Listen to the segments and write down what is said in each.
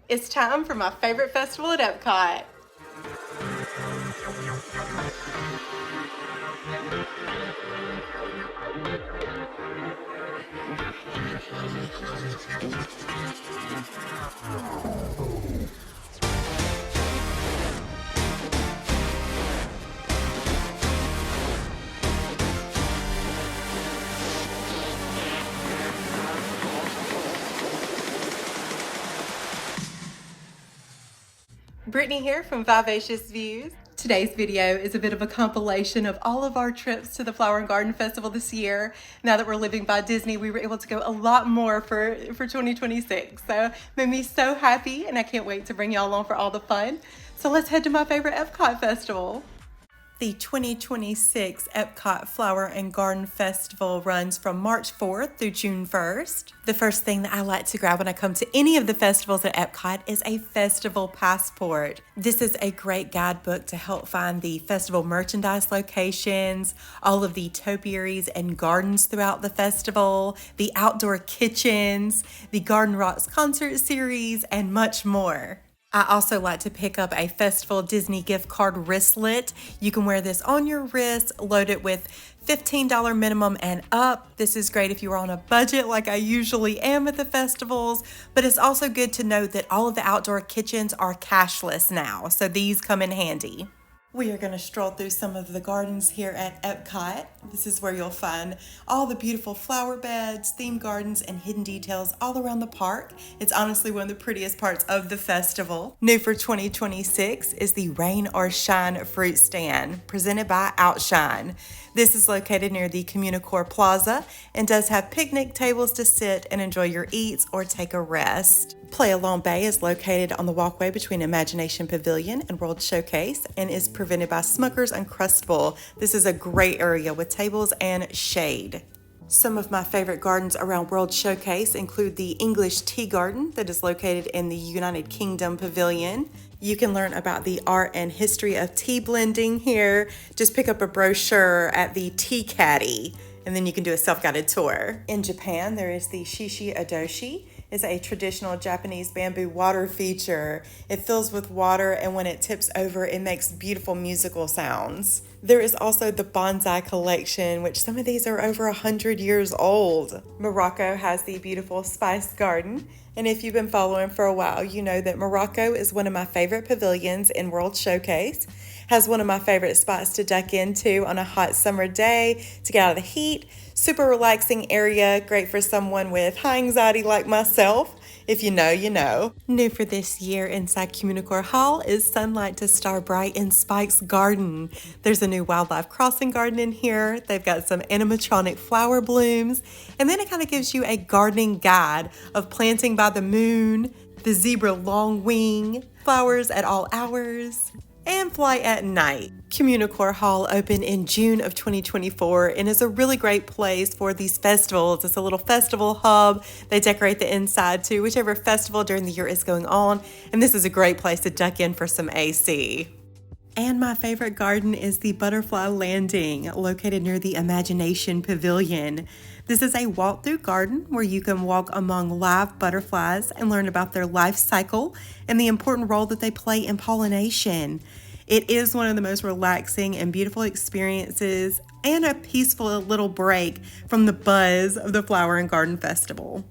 It's time for my favorite festival at Epcot. Brittany here from Vivacious Views. Today's video is a bit of a compilation of all of our trips to the Flower and Garden Festival this year. Now that we're living by Disney, we were able to go a lot more for 2026. So it made me so happy, and I can't wait to bring y'all along for all the fun. So let's head to my favorite Epcot festival. The 2026 Epcot Flower and Garden Festival runs from March 4th through June 1st. The first thing that I like to grab when I come to any of the festivals at Epcot is a festival passport. This is a great guidebook to help find the festival merchandise locations, all of the topiaries and gardens throughout the festival, the outdoor kitchens, the Garden Rocks concert series, and much more. I also like to pick up a festival Disney gift card wristlet. You can wear this on your wrist, load it with $15 minimum and up. This is great if you're on a budget like I usually am at the festivals, but it's also good to note that all of the outdoor kitchens are cashless now, so these come in handy. We are going to stroll through some of the gardens here at Epcot. This is where you'll find all the beautiful flower beds, themed gardens, and hidden details all around the park. It's honestly one of the prettiest parts of the festival. New for 2026 is the Rain or Shine fruit stand, presented by Outshine. This is located near the Communicore Plaza and does have picnic tables to sit and enjoy your eats or take a rest. Play Along Bay is located on the walkway between Imagination Pavilion and World Showcase and is presented by Smucker's Uncrustable. This is a great area with tables and shade. Some of my favorite gardens around World Showcase include the English Tea Garden that is located in the United Kingdom Pavilion. You can learn about the art and history of tea blending here. Just pick up a brochure at the Tea Caddy, and then you can do a self-guided tour. In Japan, there is the Shishi Adoshi. It's a traditional Japanese bamboo water feature. It fills with water, and when it tips over, it makes beautiful musical sounds. There is also the bonsai collection, which some of these are over 100 years old. Morocco has the beautiful Spice Garden. And if you've been following for a while, you know that Morocco is one of my favorite pavilions in World Showcase. Has one of my favorite spots to duck into on a hot summer day to get out of the heat. Super relaxing area, great for someone with high anxiety like myself. If you know, you know. New for this year inside Communicore Hall is Sunlight to Star Bright in Spike's Garden. There's a new wildlife crossing garden in here. They've got some animatronic flower blooms. And then it kind of gives you a gardening guide of planting by the moon, the zebra longwing, flowers at all hours, and fly at night. Communicore Hall opened in June of 2024 and is a really great place for these festivals. It's a little festival hub. They decorate the inside too, whichever festival during the year is going on. And this is a great place to duck in for some AC. And my favorite garden is the Butterfly Landing, located near the Imagination Pavilion. This is a walk-through garden where you can walk among live butterflies and learn about their life cycle and the important role that they play in pollination. It is one of the most relaxing and beautiful experiences and a peaceful little break from the buzz of the Flower and Garden Festival.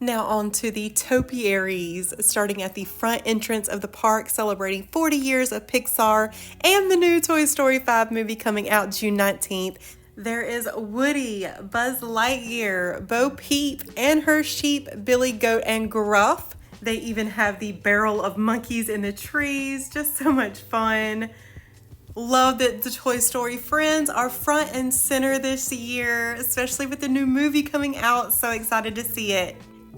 Now on to the topiaries, starting at the front entrance of the park, celebrating 40 years of Pixar and the new Toy Story 5 movie coming out June 19th. There is Woody, Buzz Lightyear, Bo Peep, and her sheep, Billy Goat, and Gruff. They even have the barrel of monkeys in the trees. Just so much fun. Love that the Toy Story friends are front and center this year, especially with the new movie coming out. So excited to see it.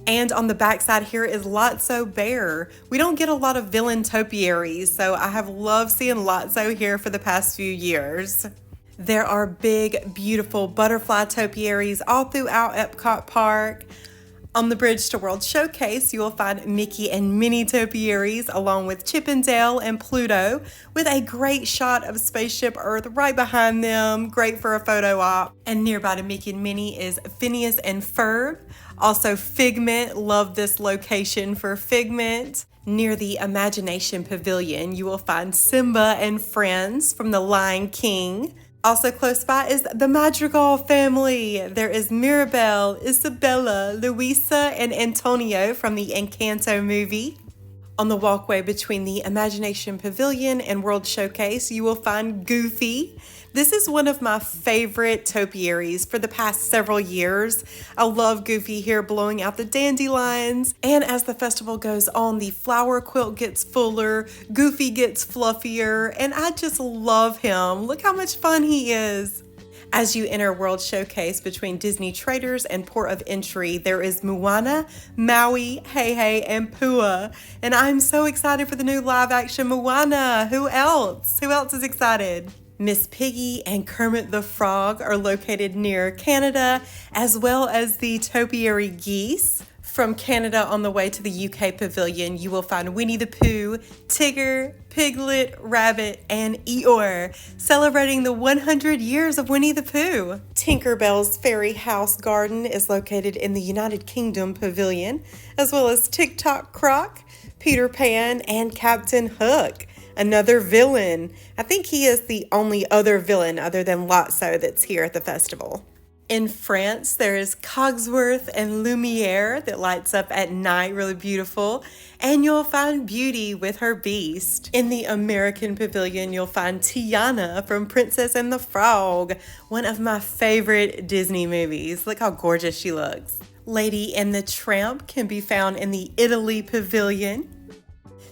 And on the backside here is Lotso Bear. We don't get a lot of villain topiaries, so I have loved seeing Lotso here for the past few years. There are big, beautiful butterfly topiaries all throughout Epcot Park. On the bridge to World Showcase, you will find Mickey and Minnie topiaries along with Chip and Dale and Pluto with a great shot of Spaceship Earth right behind them. Great for a photo op. And nearby to Mickey and Minnie is Phineas and Ferb. Also Figment, love this location for Figment. Near the Imagination Pavilion, you will find Simba and friends from The Lion King. Also close by is the Madrigal family. There is Mirabelle, Isabella, Luisa, and Antonio from the Encanto movie. On the walkway between the Imagination Pavilion and World Showcase, you will find Goofy. This is one of my favorite topiaries for the past several years. I love Goofy here blowing out the dandelions. And as the festival goes on, the flower quilt gets fuller, Goofy gets fluffier, and I just love him. Look how much fun he is. As you enter World Showcase between Disney Traders and Port of Entry, there is Moana, Maui, Hey Hey, and Pua. And I'm so excited for the new live action Moana. Who else? Who else is excited? Miss Piggy and Kermit the Frog are located near Canada, as well as the topiary geese. From Canada on the way to the UK Pavilion, you will find Winnie the Pooh, Tigger, Piglet, Rabbit, and Eeyore, celebrating the 100 years of Winnie the Pooh. Tinkerbell's Fairy House Garden is located in the United Kingdom Pavilion, as well as Tick-Tock Croc, Peter Pan, and Captain Hook, another villain. I think he is the only other villain other than Lotso that's here at the festival. In France, there is Cogsworth and Lumiere that lights up at night, really beautiful. And you'll find Beauty with her beast. In the American Pavilion, you'll find Tiana from Princess and the Frog, one of my favorite Disney movies. Look how gorgeous she looks. Lady and the Tramp can be found in the Italy Pavilion.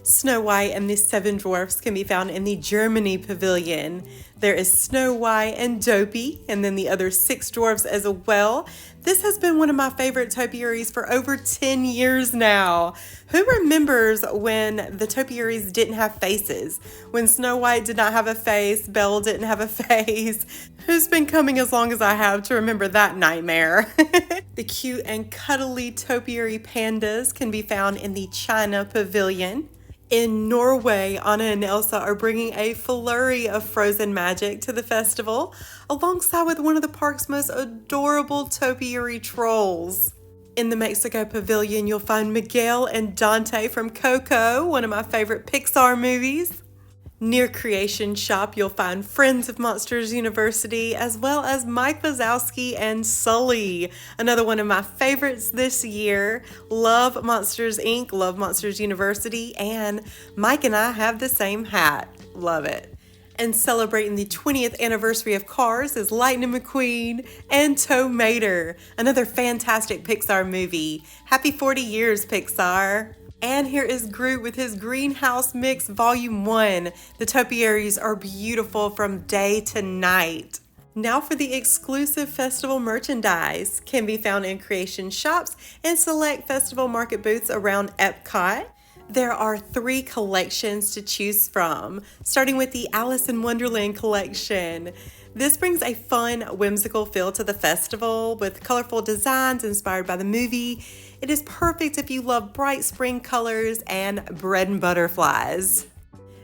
Snow White and the Seven Dwarfs can be found in the Germany Pavilion. There is Snow White and Dopey, and then the other 6 dwarfs as well. This has been one of my favorite topiaries for over 10 years now. Who remembers when the topiaries didn't have faces? When Snow White did not have a face, Belle didn't have a face. Who's been coming as long as I have to remember that nightmare? The cute and cuddly topiary pandas can be found in the China Pavilion. In Norway, Anna and Elsa are bringing a flurry of frozen magic to the festival, alongside with one of the park's most adorable topiary trolls. In the Mexico Pavilion, you'll find Miguel and Dante from Coco, one of my favorite Pixar movies. Near Creation Shop, you'll find Friends of Monsters University, as well as Mike Wazowski and Sully, another one of my favorites this year. Love Monsters Inc., love Monsters University, and Mike and I have the same hat. Love it. And celebrating the 20th anniversary of Cars is Lightning McQueen and Tow Mater, another fantastic Pixar movie. Happy 40 years, Pixar. And here is Groot with his Greenhouse Mix Volume 1. The topiaries are beautiful from day to night. Now for the exclusive festival merchandise. Can be found in Creation Shops and select festival market booths around Epcot. There are 3 collections to choose from, starting with the Alice in Wonderland collection. This brings a fun, whimsical feel to the festival with colorful designs inspired by the movie. It is perfect if you love bright spring colors and bread and butterflies.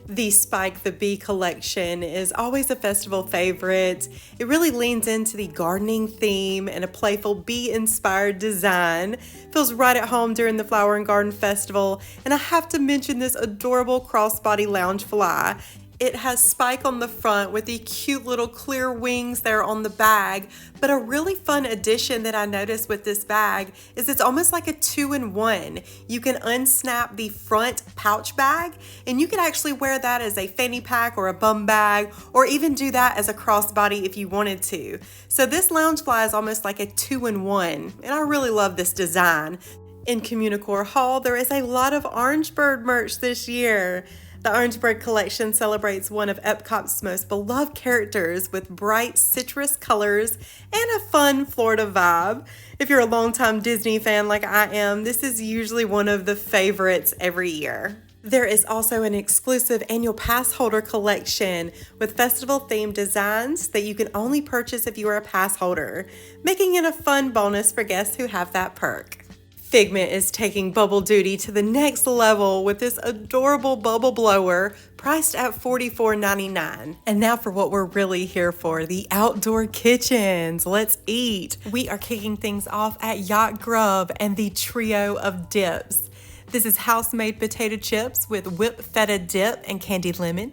The Spike the Bee collection is always a festival favorite. It really leans into the gardening theme and a playful bee-inspired design. Feels right at home during the Flower and Garden Festival. And I have to mention this adorable crossbody loungefly. It has Spike on the front with the cute little clear wings there on the bag, but a really fun addition that I noticed with this bag is it's almost like a 2-in-1. You can unsnap the front pouch bag and you can actually wear that as a fanny pack or a bum bag, or even do that as a crossbody if you wanted to. So this loungefly is almost like a 2-in-1, and I really love this design. In Communicore Hall, there is a lot of Orange Bird merch this year. The Orange Bird collection celebrates one of Epcot's most beloved characters with bright citrus colors and a fun Florida vibe. If you're a longtime Disney fan like I am, this is usually one of the favorites every year. There is also an exclusive annual pass holder collection with festival-themed designs that you can only purchase if you are a pass holder, making it a fun bonus for guests who have that perk. Figment is taking bubble duty to the next level with this adorable bubble blower priced at $44.99. And now for what we're really here for, the outdoor kitchens. Let's eat. We are kicking things off at Yacht Grub and the trio of dips. This is house-made potato chips with whipped feta dip and candied lemon,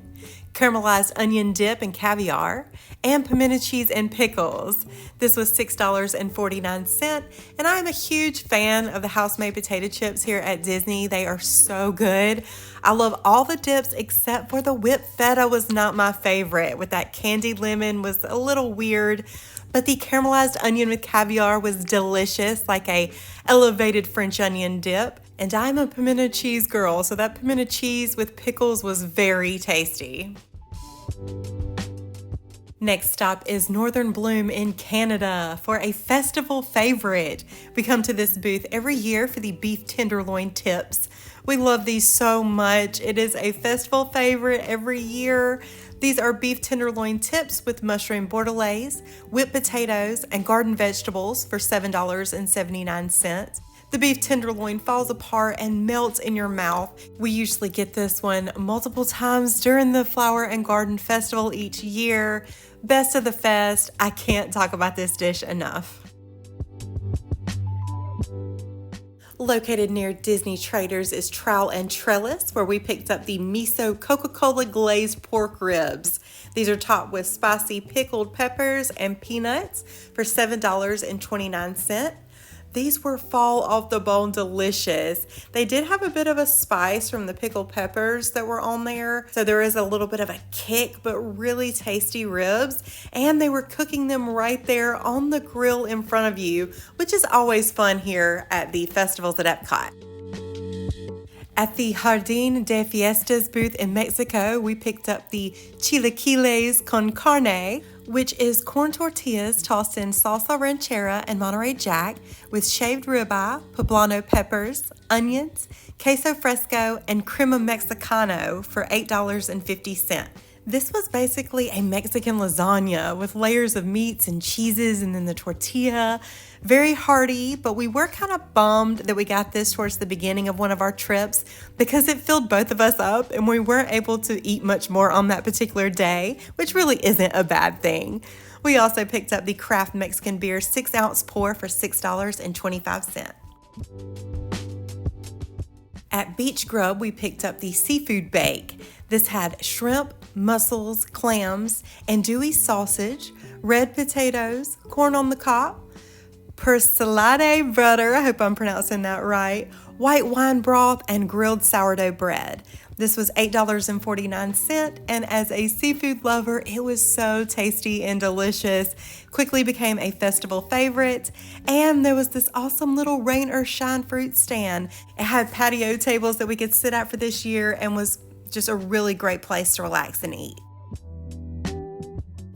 caramelized onion dip and caviar, and pimento cheese and pickles. This was $6.49, and I'm a huge fan of the house-made potato chips here at Disney. They are so good. I love all the dips except for the whipped feta was not my favorite. With that candied lemon was a little weird, but the caramelized onion with caviar was delicious, like a elevated French onion dip. And I'm a pimento cheese girl, so that pimento cheese with pickles was very tasty. Next stop is Northern Bloom in Canada for a festival favorite. We come to this booth every year for the beef tenderloin tips. We love these so much. It is a festival favorite every year. These are beef tenderloin tips with mushroom bordelaise, whipped potatoes, and garden vegetables for $7.79. The beef tenderloin falls apart and melts in your mouth. We usually get this one multiple times during the Flower and Garden Festival each year. Best of the fest. I can't talk about this dish enough. Located near Disney Traders is Trowel and Trellis, where we picked up the miso Coca-Cola glazed pork ribs. These are topped with spicy pickled peppers and peanuts for $7.29. These were fall off the bone delicious. They did have a bit of a spice from the pickled peppers that were on there, so there is a little bit of a kick, but really tasty ribs. And they were cooking them right there on the grill in front of you, which is always fun here at the festivals at Epcot. At the Jardín de Fiestas booth in Mexico, we picked up the chilaquiles con carne, which is corn tortillas tossed in salsa ranchera and Monterey Jack with shaved ribeye, poblano peppers, onions, queso fresco, and crema mexicano for $8.50. This was basically a Mexican lasagna with layers of meats and cheeses and then the tortilla. Very hearty, but we were kind of bummed that we got this towards the beginning of one of our trips because it filled both of us up and we weren't able to eat much more on that particular day, which really isn't a bad thing. We also picked up the Craft Mexican Beer 6-ounce pour for $6.25. At Beach Grub, we picked up the Seafood Bake. This had shrimp, mussels, clams, andouille sausage, red potatoes, corn on the cob, persilade butter, I hope I'm pronouncing that right, white wine broth, and grilled sourdough bread. This was $8.49, and as a seafood lover, it was so tasty and delicious. Quickly became a festival favorite, and there was this awesome little rain or shine fruit stand. It had patio tables that we could sit at for this year and was just a really great place to relax and eat.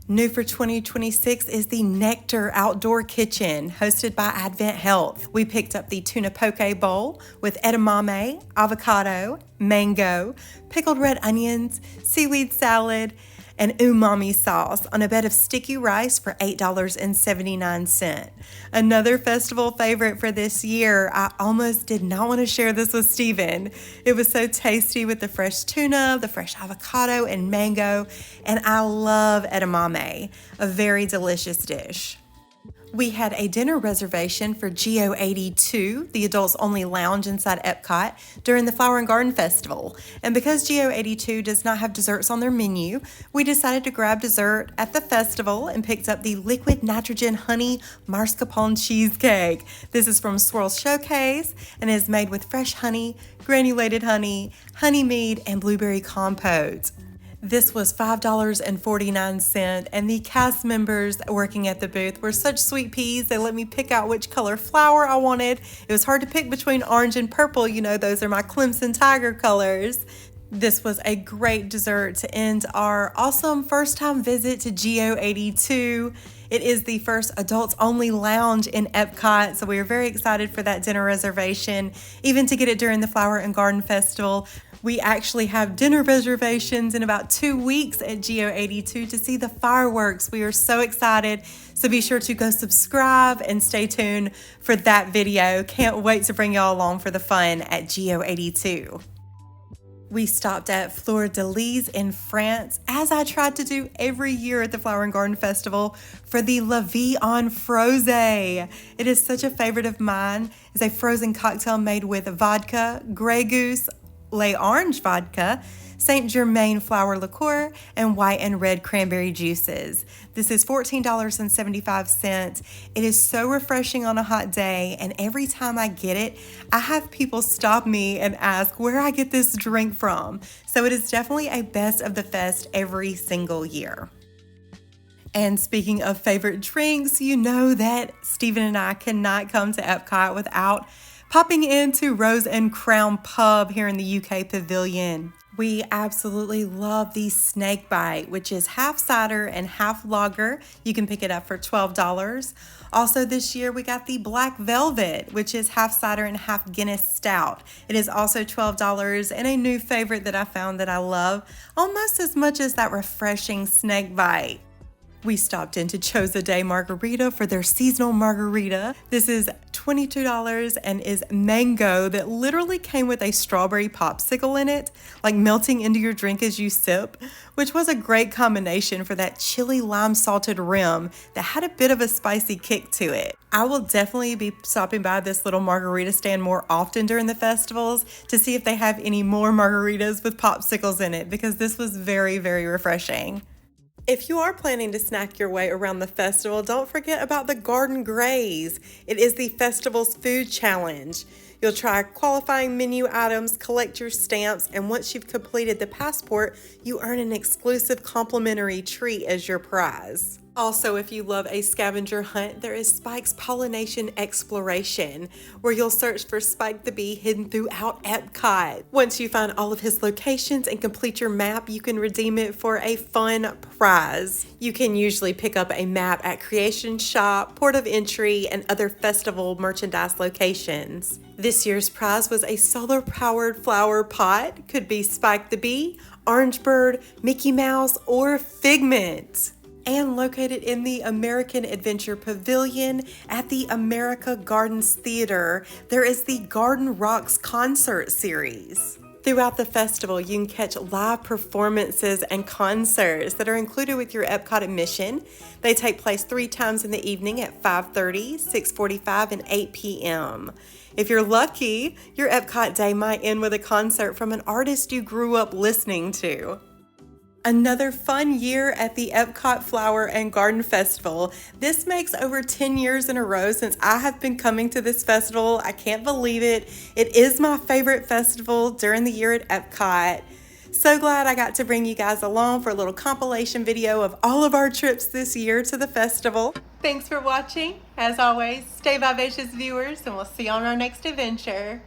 New for 2026 is the Nectar Outdoor Kitchen, hosted by Advent Health. We picked up the tuna poke bowl with edamame, avocado, mango, pickled red onions, seaweed salad, and umami sauce on a bed of sticky rice for $8.79. Another festival favorite for this year. I almost did not want to share this with Steven. It was so tasty with the fresh tuna, the fresh avocado, and mango, and I love edamame, a very delicious dish. We had a dinner reservation for Geo 82, the adults only lounge inside Epcot, during the Flower and Garden Festival. And because Geo 82 does not have desserts on their menu, we decided to grab dessert at the festival and picked up the liquid nitrogen honey mascarpone cheesecake. This is from Swirl Showcase and is made with fresh honey, granulated honey, honey mead, and blueberry compote. This was $5.49, and the cast members working at the booth were such sweet peas. They let me pick out which color flower I wanted. It was hard to pick between orange and purple. You know, those are my Clemson Tiger colors. This was a great dessert to end our awesome first time visit to Geo 82. It is the first adults only lounge in Epcot, so we are very excited for that dinner reservation, even to get it during the Flower and Garden Festival. We actually have dinner reservations in about 2 weeks at Geo 82 to see the fireworks. We are so excited, so be sure to go subscribe and stay tuned for that video. Can't wait to bring y'all along for the fun at Geo 82. We stopped at Fleur de Lis in France, as I tried to do every year at the Flower and Garden Festival, for the La Vie en Frosé. It is such a favorite of mine. It's a frozen cocktail made with vodka, Grey Goose, Les Orange vodka, Saint Germain flower liqueur, and white and red cranberry juices. This is $14.75. It is so refreshing on a hot day, and every time I get it, I have people stop me and ask where I get this drink from. So it is definitely a best of the fest every single year. And speaking of favorite drinks, you know that Stephen and I cannot come to Epcot without popping into Rose and Crown Pub here in the UK Pavilion. We absolutely love the Snake Bite, which is half cider and half lager. You can pick it up for $12. Also this year we got the Black Velvet, which is half cider and half Guinness Stout. It is also $12, and a new favorite that I found that I love almost as much as that refreshing Snake Bite. We stopped into Chosa Day Margarita for their seasonal margarita. This is $22 and is mango that literally came with a strawberry popsicle in it, like melting into your drink as you sip, which was a great combination for that chili lime salted rim that had a bit of a spicy kick to it. I will definitely be stopping by this little margarita stand more often during the festivals to see if they have any more margaritas with popsicles in it, because this was very, very refreshing. If you are planning to snack your way around the festival, don't forget about the Garden Graze. It is the festival's food challenge. You'll try qualifying menu items, collect your stamps, and once you've completed the passport, you earn an exclusive complimentary treat as your prize. Also, if you love a scavenger hunt, there is Spike's Pollination Exploration, where you'll search for Spike the Bee hidden throughout Epcot. Once you find all of his locations and complete your map, you can redeem it for a fun prize. You can usually pick up a map at Creation Shop, Port of Entry, and other festival merchandise locations. This year's prize was a solar-powered flower pot. Could be Spike the Bee, Orange Bird, Mickey Mouse, or Figment. And located in the American Adventure Pavilion at the America Gardens Theater, there is the Garden Rocks concert series. Throughout the festival, you can catch live performances and concerts that are included with your Epcot admission. They take place 3 times in the evening at 5:30, 6:45, and 8 p.m. If you're lucky, your Epcot day might end with a concert from an artist you grew up listening to. Another fun year at the Epcot Flower and Garden Festival. This makes over 10 years in a row since I have been coming to this festival. I can't believe it. It is my favorite festival during the year at Epcot. So glad I got to bring you guys along for a little compilation video of all of our trips this year to the festival. Thanks for watching. As always, stay vivacious, viewers, and we'll see you on our next adventure.